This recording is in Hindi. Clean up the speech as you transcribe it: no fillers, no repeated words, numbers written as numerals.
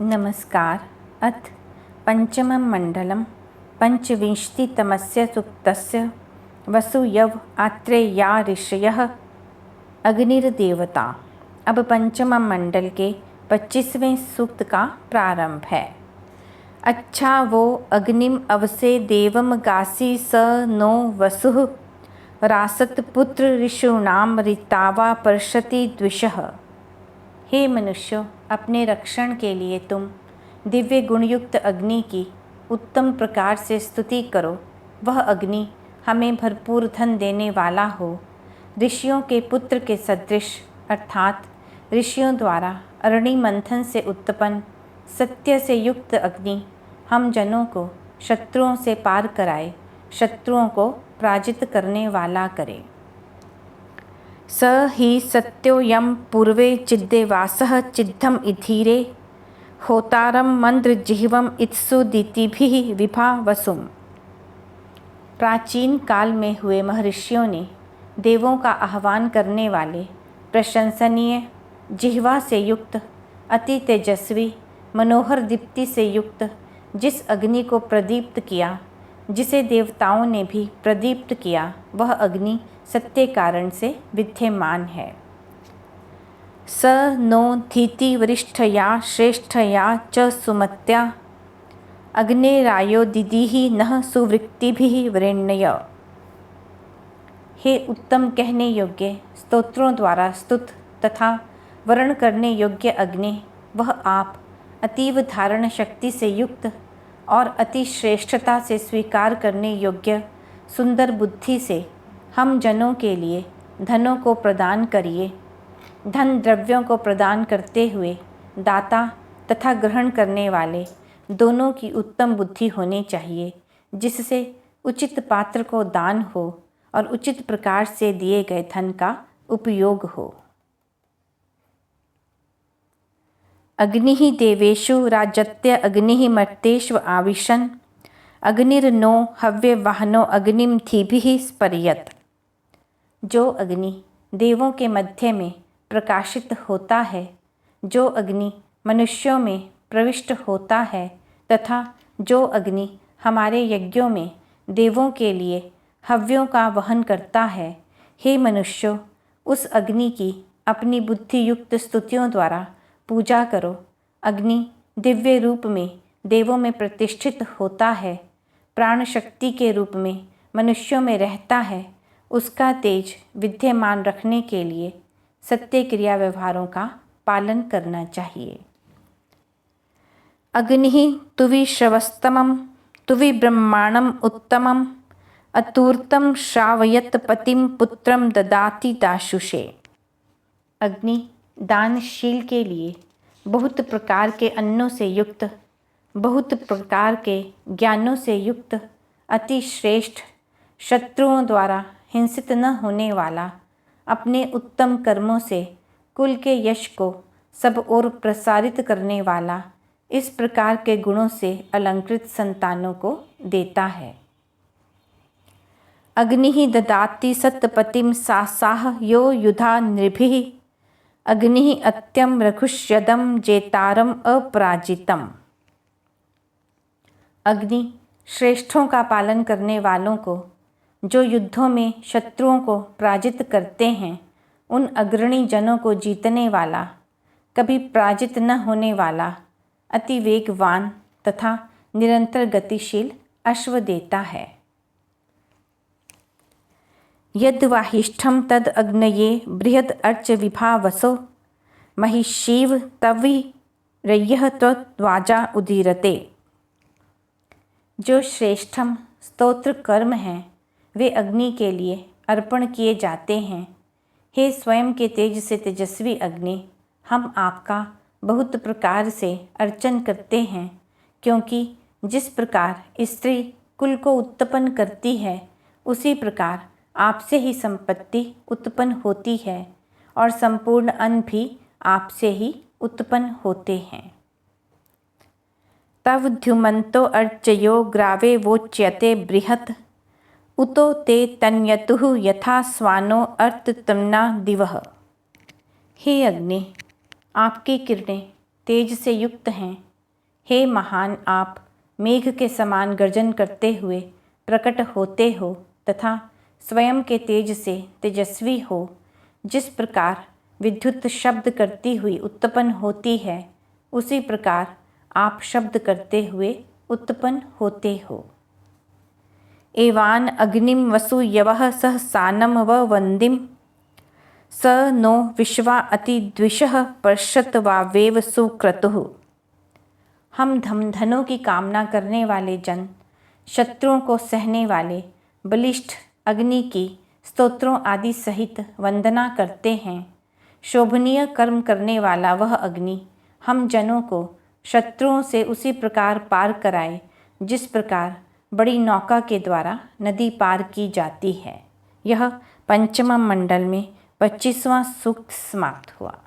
नमस्कार। अथ पंचमं मंडलं पंचविंशतितमस्य सूक्तस्य वसुयव आत्रेया ऋषयः अग्निर्देवता। अब पंचमं मंडल के 25वें सूक्त का प्रारंभ है। अच्छा वो अग्निम अवसे देवम गासी स नो वसुः रासत पुत्र ऋषूणाम ऋतावा पर्षति द्विषः। हे मनुष्यों, अपने रक्षण के लिए तुम दिव्य गुणयुक्त अग्नि की उत्तम प्रकार से स्तुति करो। वह अग्नि हमें भरपूर धन देने वाला हो। ऋषियों के पुत्र के सदृश अर्थात ऋषियों द्वारा अरणि मंथन से उत्पन्न सत्य से युक्त अग्नि हम जनों को शत्रुओं से पार कराए, शत्रुओं को पराजित करने वाला करे। स हि सत्योऽयं पूर्वे चिद्देवासः चिद्धम इधीरे होतारम मंद्रजिह्वम इत्सुदितिभिः विभा वसुम। प्राचीन काल में हुए महर्षियों ने देवों का आह्वान करने वाले प्रशंसनीय जिह्वा से युक्त अति तेजस्वी मनोहर दीप्ति से युक्त जिस अग्नि को प्रदीप्त किया, जिसे देवताओं ने भी प्रदीप्त किया, वह अग्नि सत्य कारण से विद्यमान है। स नो धीति वरिष्ठया श्रेष्ठया च सुमत्या अग्नेरायो दिदिहि नः सुवृत्तिभिः वरेण्य। हे उत्तम कहने योग्य स्तोत्रों द्वारा स्तुत तथा वर्ण करने योग्य अग्नि, वह आप अतीव धारण शक्ति से युक्त और अति श्रेष्ठता से स्वीकार करने योग्य सुंदर बुद्धि से हम जनों के लिए धनों को प्रदान करिए। धन द्रव्यों को प्रदान करते हुए दाता तथा ग्रहण करने वाले दोनों की उत्तम बुद्धि होनी चाहिए, जिससे उचित पात्र को दान हो और उचित प्रकार से दिए गए धन का उपयोग हो। अग्निः देवेषु राजत्य अग्निः मर्तेषु आविशन् अग्निर्नो हव्यवाहनो अग्निं धीभिः स्पर्यत। जो अग्नि देवों के मध्य में प्रकाशित होता है, जो अग्नि मनुष्यों में प्रविष्ट होता है तथा जो अग्नि हमारे यज्ञों में देवों के लिए हव्यों का वहन करता है, हे मनुष्यों, उस अग्नि की अपनी बुद्धि युक्त स्तुतियों द्वारा पूजा करो। अग्नि दिव्य रूप में देवों में प्रतिष्ठित होता है, प्राण शक्ति के रूप में मनुष्यों में रहता है। उसका तेज विद्यमान रखने के लिए सत्य क्रिया व्यवहारों का पालन करना चाहिए। अग्निः तुविश्रवस्तमं तुविब्रह्माणम् उत्तमम् अतूर्तं श्रावयत पतिं पुत्रं ददाति दाशुषे। अग्नि दानशील के लिए बहुत प्रकार के अन्नों से युक्त, बहुत प्रकार के ज्ञानों से युक्त, अति श्रेष्ठ, शत्रुओं द्वारा हिंसित न होने वाला, अपने उत्तम कर्मों से कुल के यश को सब ओर प्रसारित करने वाला, इस प्रकार के गुणों से अलंकृत संतानों को देता है। अग्निः ददाति सत्पतिं सासाह यो युधा नृभिः अग्निः अत्यं रघुष्यदं जेतारम अपराजितम। अग्नि श्रेष्ठों का पालन करने वालों को, जो युद्धों में शत्रुओं को पराजित करते हैं, उन अग्रणी जनों को जीतने वाला, कभी पराजित न होने वाला, अति वेगवान तथा निरंतर गतिशील अश्व देता है। यद वाहिष्ठम तद अग्नये बृहद अर्च विभावसो महिषीव तवि रय्यः त्वद्वाजा उदीरते। जो श्रेष्ठम स्तोत्र कर्म हैं, वे अग्नि के लिए अर्पण किए जाते हैं। हे स्वयं के तेज से तेजस्वी अग्नि, हम आपका बहुत प्रकार से अर्चन करते हैं, क्योंकि जिस प्रकार स्त्री कुल को उत्पन्न करती है, उसी प्रकार आपसे ही संपत्ति उत्पन्न होती है और संपूर्ण अन्न भी आपसे ही उत्पन्न होते हैं। तव द्युमन्तो अर्चयो ग्रावे वोच्यते बृहत् उतो ते तन्यतुः यथा स्वानो अर्ततम्ना दिवः। हे अग्नि, आपकी किरणें तेज से युक्त हैं, हे महान आप मेघ के समान गर्जन करते हुए प्रकट होते हो तथा स्वयं के तेज से तेजस्वी हो। जिस प्रकार विद्युत शब्द करती हुई उत्पन्न होती है, उसी प्रकार आप शब्द करते हुए उत्पन्न होते हो। एवान अग्निम वसु यवः सह सानम व वंदिम स नो विश्वा अति द्विषः पर्षत वावेव सुक्रतुः। हम धमधनों की कामना करने वाले जन, शत्रुओं को सहने वाले बलिष्ठ अग्नि की स्तोत्रों आदि सहित वंदना करते हैं। शोभनीय कर्म करने वाला वह अग्नि हम जनों को शत्रुओं से उसी प्रकार पार कराए जिस प्रकार बड़ी नौका के द्वारा नदी पार की जाती है। यह पंचम मंडल में 25वां सूक्त समाप्त हुआ।